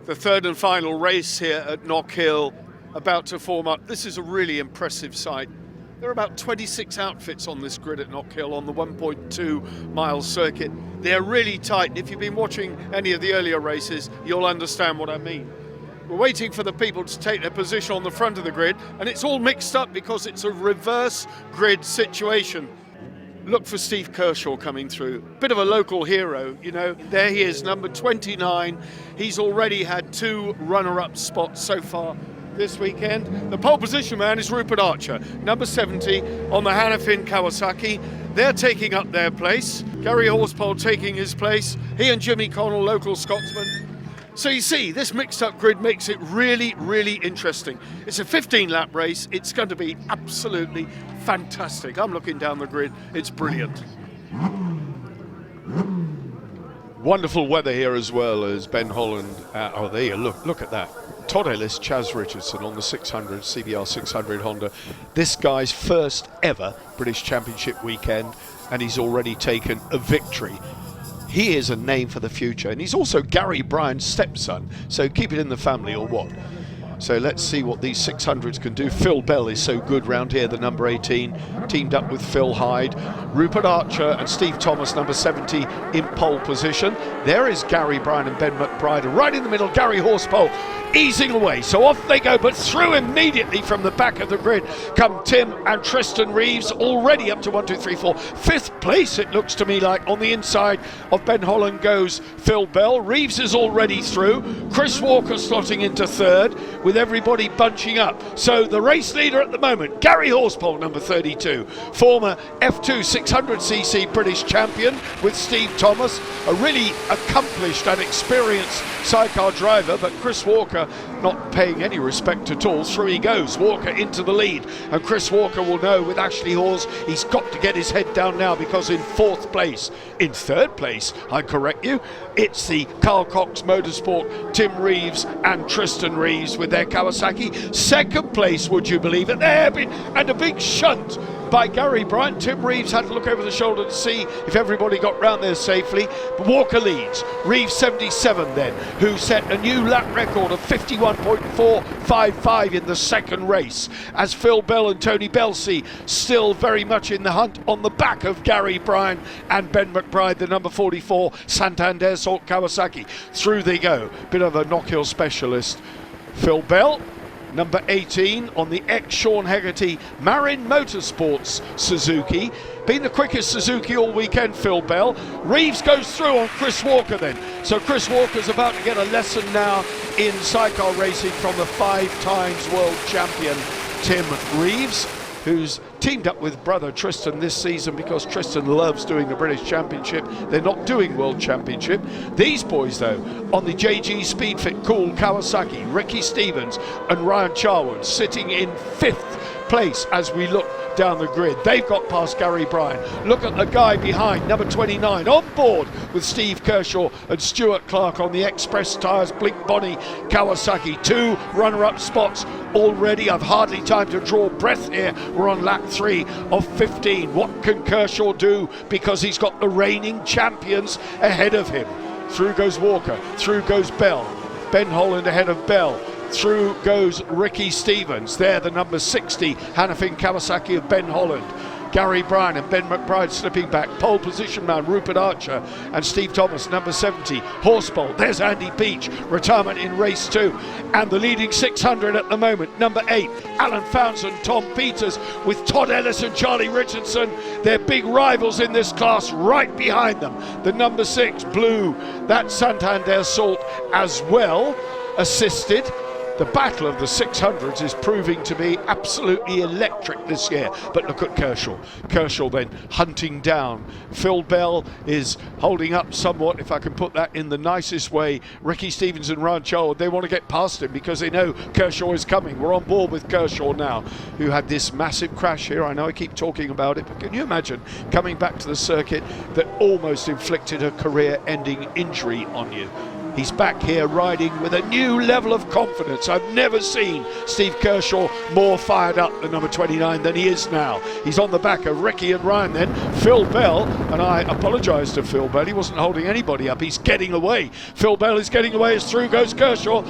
The third and final race here at Knockhill, about to form up. This is a really impressive sight. There are about 26 outfits on this grid at Knockhill on the 1.2 mile circuit. They're really tight, and if you've been watching any of the earlier races, you'll understand what I mean. We're waiting for the people to take their position on the front of the grid, and it's all mixed up because it's a reverse grid situation. Look for Steve Kershaw coming through. Bit of a local hero, you know. There he is, number 29. He's already had 2 runner-up spots so far this weekend. The pole position man is Rupert Archer, number 70 on the Hannafin Kawasaki. They're taking up their place. Gary Horspoll taking his place. He and Jimmy Connell, local Scotsman. So you see, this mixed-up grid makes it really, really interesting. It's a 15-lap race. It's going to be absolutely fantastic. I'm looking down the grid. It's brilliant. Wonderful weather here as well as Ben Holland. Oh, there you look at that. Todd Ellis, Chaz Richardson on the 600, CBR 600 Honda. This guy's first ever British Championship weekend, and he's already taken a victory. He is a name for the future, and he's also Gary Bryan's stepson, so keep it in the family or what. So let's see what these 600s can do. Phil Bell is so good round here, the number 18, teamed up with Phil Hyde. Rupert Archer and Steve Thomas, number 70, in pole position. There is Gary Bryan and Ben McBride, and right in the middle, Gary Horspoll, easing away. So off they go, but through immediately from the back of the grid come Tim and Tristan Reeves, already up to 1, 2, 3, 4. 5th place, it looks to me like. On the inside of Ben Holland goes Phil Bell. Reeves is already through. Chris Walker slotting into 3rd, with everybody bunching up. So the race leader at the moment, Gary Horspoll, number 32, former F2 600cc British champion with Steve Thomas, a really accomplished and experienced sidecar driver, but Chris Walker not paying any respect at all. Through he goes, Walker into the lead, and Chris Walker will know with Ashley Hawes he's got to get his head down now, because in 4th place, in 3rd place, I correct you, it's the Carl Cox Motorsport, Tim Reeves and Tristan Reeves with their Kawasaki. 2nd place, would you believe it, there, and a big shunt by Gary Bryan. Tim Reeves had to look over the shoulder to see if everybody got round there safely. But Walker leads. Reeves 77 then, who set a new lap record of 51.455 in the 2nd race, as Phil Bell and Tony Belsey still very much in the hunt on the back of Gary Bryan and Ben McBride, the number 44 Santander Salt Kawasaki. Through they go. Bit of a Knockhill specialist. Phil Bell, number 18 on the ex-Sean Hegarty Marin Motorsports Suzuki. Been the quickest Suzuki all weekend, Phil Bell. Reeves goes through on Chris Walker then. So Chris Walker's about to get a lesson now in sidecar racing from the 5 times world champion Tim Reeves, who's teamed up with brother Tristan this season because Tristan loves doing the British Championship. They're not doing World Championship. These boys, though, on the JG Speedfit Cool Kawasaki, Ricky Stevens and Ryan Charwood sitting in 5th place as we look down the grid. They've got past Gary Bryan. Look at the guy behind, number 29, on board with Steve Kershaw and Stuart Clark on the Express Tyres Blink Bonnie Kawasaki. 2 runner-up spots already. I've hardly time to draw breath here. We're on lap 3 of 15. What can Kershaw do, because he's got the reigning champions ahead of him? Through goes Walker, through goes Bell, Ben Holland ahead of Bell. Through goes Ricky Stevens. There, the number 60 Hannafin Kawasaki of Ben Holland. Gary Bryan and Ben McBride slipping back. Pole position man Rupert Archer and Steve Thomas, number 70. Horspoll. There's Andy Beach, retirement in race 2. And the leading 600 at the moment, number 8, Alan Founds and Tom Peters, with Todd Ellis and Charlie Richardson. They're big rivals in this class right behind them. The number 6, Blue, that's Santander Salt as well, assisted. The battle of the 600s is proving to be absolutely electric this year. But look at Kershaw. Kershaw then hunting down. Phil Bell is holding up somewhat, if I can put that in the nicest way. Ricky Stevens and Ryan Charwood, they want to get past him because they know Kershaw is coming. We're on board with Kershaw now, who had this massive crash here. I know I keep talking about it, but can you imagine coming back to the circuit that almost inflicted a career-ending injury on you? He's back here riding with a new level of confidence. I've never seen Steve Kershaw more fired up than number 29 than he is now. He's on the back of Ricky and Ryan then. Phil Bell, and I apologise to Phil Bell, he wasn't holding anybody up, he's getting away. Phil Bell is getting away as through goes Kershaw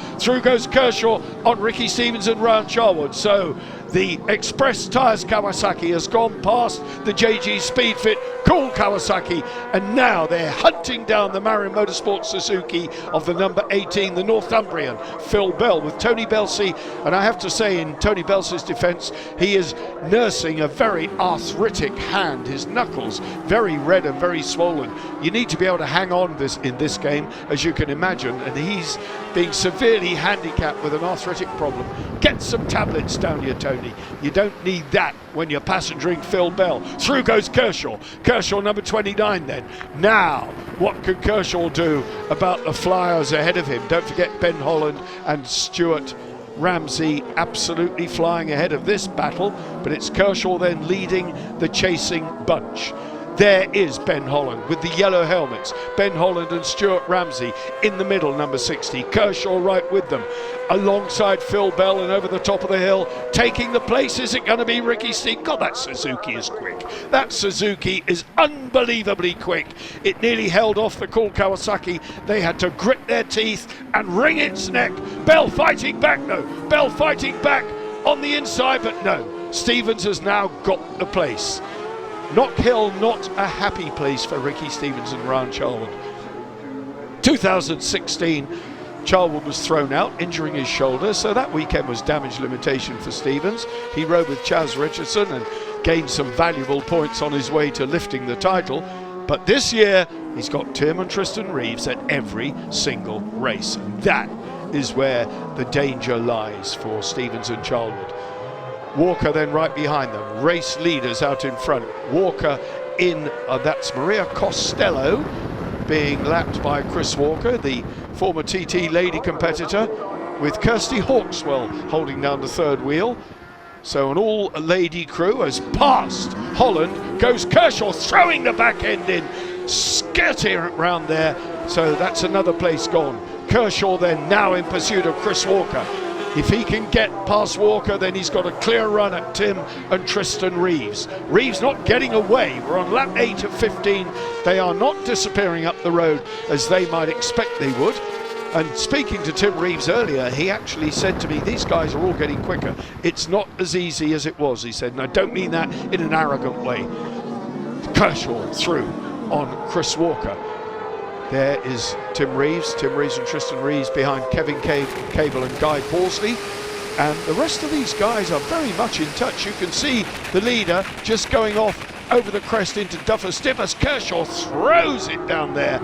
on Ricky Stevens and Ryan Charwood. So the Express Tyres Kawasaki has gone past the JG Speedfit Cool Kawasaki, and now they're hunting down the Marin Motorsport Suzuki of the number 18, the Northumbrian Phil Bell, with Tony Belsey. And I have to say, in Tony Belsey's defence, he is nursing a very arthritic hand, his knuckles very red and very swollen. You need to be able to hang on in this game, as you can imagine, and he's being severely handicapped with an arthritic problem. Get some tablets down here, Tony. You don't need that when you're passengering Phil Bell. Through goes Kershaw. Kershaw number 29 then. Now, what can Kershaw do about the flyers ahead of him? Don't forget Ben Holland and Stuart Ramsey absolutely flying ahead of this battle, but it's Kershaw then leading the chasing bunch. There is Ben Holland with the yellow helmets. Ben Holland and Stuart Ramsey in the middle, number 60. Kershaw right with them, alongside Phil Bell and over the top of the hill. Taking the place, is it going to be Ricky Steve? God, that Suzuki is quick. That Suzuki is unbelievably quick. It nearly held off the Cool Kawasaki. They had to grit their teeth and wring its neck. Bell fighting back, no. Bell fighting back on the inside, but no. Stevens has now got the place. Knockhill, not a happy place for Ricky Stevens and Ryan Charwood. 2016, Charwood was thrown out, injuring his shoulder, so that weekend was damage limitation for Stevens. He rode with Chaz Richardson and gained some valuable points on his way to lifting the title. But this year, he's got Tim and Tristan Reeves at every single race. And that is where the danger lies for Stevens and Charwood. Walker then right behind them, race leaders out in front. Walker in, that's Maria Costello, being lapped by Chris Walker, the former TT lady competitor, with Kirsty Hawkswell holding down the third wheel. So an all-lady crew has passed Holland. Goes Kershaw, throwing the back end in, skirting around there. So that's another place gone. Kershaw then now in pursuit of Chris Walker. If he can get past Walker, then he's got a clear run at Tim and Tristan Reeves. Reeves not getting away. We're on lap 8 of 15. They are not disappearing up the road as they might expect they would. And speaking to Tim Reeves earlier, he actually said to me, these guys are all getting quicker. It's not as easy as it was, he said. And I don't mean that in an arrogant way. Kershaw through on Chris Walker. There is Tim Reeves and Tristan Reeves behind Kevin Cable and Guy Pawsley. And the rest of these guys are very much in touch. You can see the leader just going off over the crest into Duffer Stiff as Kershaw throws it down there.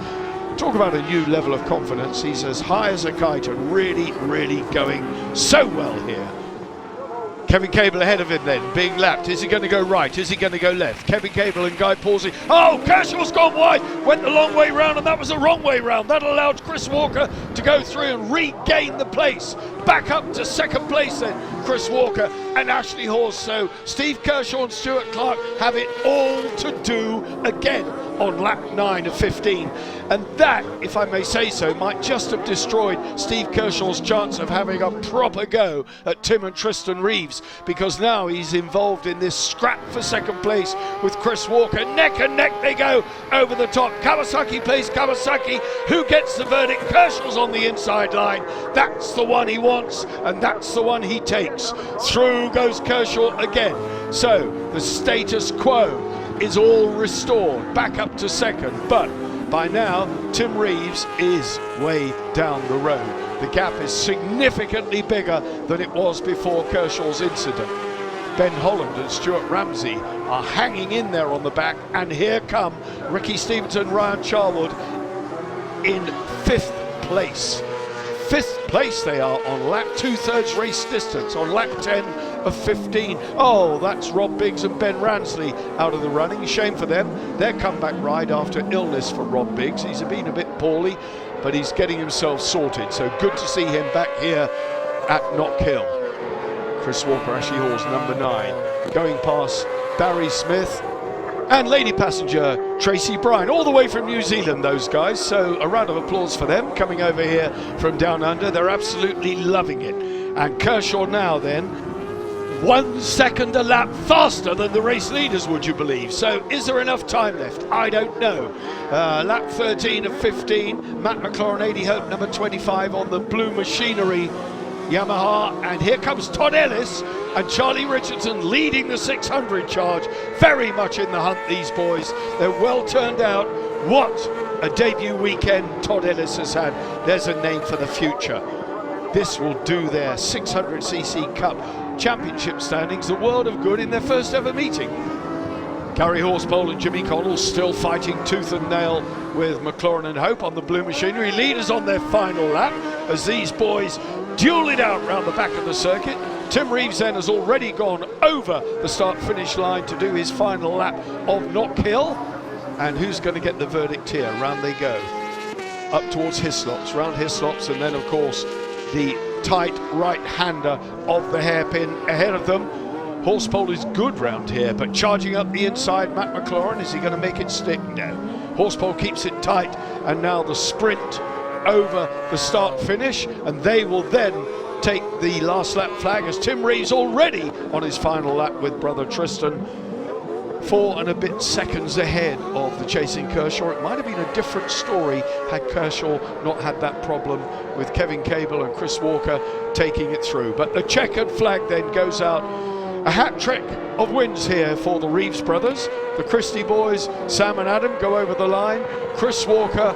Talk about a new level of confidence. He's as high as a kite and really, really going so well here. Kevin Cable ahead of him then, being lapped. Is he going to go right? Is he going to go left? Kevin Cable and Guy Pawsley. Oh, Kershaw's gone wide. Went the long way round, and that was the wrong way round. That allowed Chris Walker to go through and regain the place. Back up to second place then, Chris Walker and Ashley Hawes. So Steve Kershaw and Stuart Clark have it all to do again on lap 9 of 15. And that, if I may say so, might just have destroyed Steve Kershaw's chance of having a proper go at Tim and Tristan Reeves, because now he's involved in this scrap for second place with Chris Walker. Neck and neck they go over the top. Kawasaki plays Kawasaki. Who gets the verdict? Kershaw's on the inside line. That's the one he wants, and that's the one he takes. Through goes Kershaw again. So the status quo is all restored, back up to second, but by now Tim Reeves is way down the road. The gap is significantly bigger than it was before Kershaw's incident. Ben Holland and Stuart Ramsey are hanging in there on the back, and here come Ricky Stevens and Ryan Charwood in 5th place. 5th place they are on lap 2/3 race distance, on lap 10 of 15. Oh, that's Rob Biggs and Ben Ransley out of the running. Shame for them. Their comeback ride after illness for Rob Biggs. He's been a bit poorly, but he's getting himself sorted. So good to see him back here at Knockhill. Chris Walker, Ashley Hawes, number 9, going past Barry Smith And lady passenger Tracy Bryan, all the way from New Zealand, those guys. So a round of applause for them coming over here from down under. They're absolutely loving it. And Kershaw now then, 1 second a lap faster than the race leaders, would you believe? So is there enough time left? I don't know. Lap 13 of 15, Matt McLaurin 80 Hope number 25 on the blue machinery Yamaha, and here comes Todd Ellis and Charlie Richardson leading the 600 charge. Very much in the hunt, these boys. They're well turned out. What a debut weekend Todd Ellis has had. There's a name for the future. This will do their 600cc Cup Championship standings the world of good in their first ever meeting. Gary Horsepole and Jimmy Connell still fighting tooth and nail with McLaurin and Hope on the blue machinery. Leaders on their final lap as these boys duel it out round the back of the circuit. Tim Reeves then has already gone over the start-finish line to do his final lap of Knockhill. And who's going to get the verdict here? Round they go. Up towards Hislops, round Hislops, and then of course the tight right-hander of the hairpin ahead of them. Horsepole is good round here, but charging up the inside, Matt McLaurin, is he going to make it stick? No. Horsepole keeps it tight, and now the sprint over the start-finish, and they will then take the last lap flag as Tim Reeves already on his final lap with brother Tristan, 4 and a bit seconds ahead of the chasing Kershaw. It might have been a different story had Kershaw not had that problem with Kevin Cable and Chris Walker taking it through. But the checkered flag then goes out. A hat-trick of wins here for the Reeves brothers. The Christie boys, Sam and Adam, go over the line. Chris Walker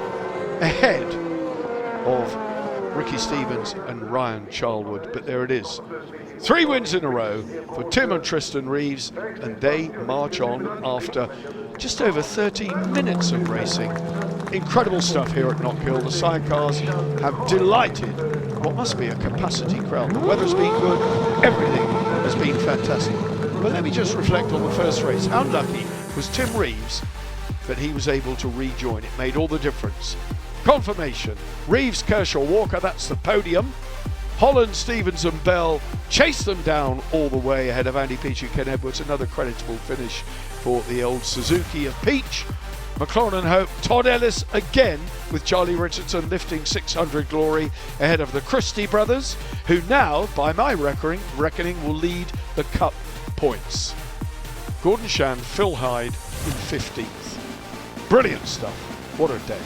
ahead of Ricky Stevens and Ryan Charlwood. But there it is. 3 wins in a row for Tim and Tristan Reeves, and they march on after just over 13 minutes of racing. Incredible stuff here at Knockhill. The sidecars have delighted what must be a capacity crowd. The weather's been good, everything has been fantastic. But let me just reflect on the first race. How lucky was Tim Reeves that he was able to rejoin? It made all the difference. Confirmation, Reeves, Kershaw, Walker, that's the podium. Holland, Stevens and Bell chased them down all the way ahead of Andy Peach and Ken Edwards. Another creditable finish for the old Suzuki of Peach. McLaurin and Hope, Todd Ellis again with Charlie Richardson lifting 600 glory ahead of the Christie brothers, who now, by my reckoning, will lead the Cup points. Gordon Shand, Phil Hyde in 15th. Brilliant stuff. What a day.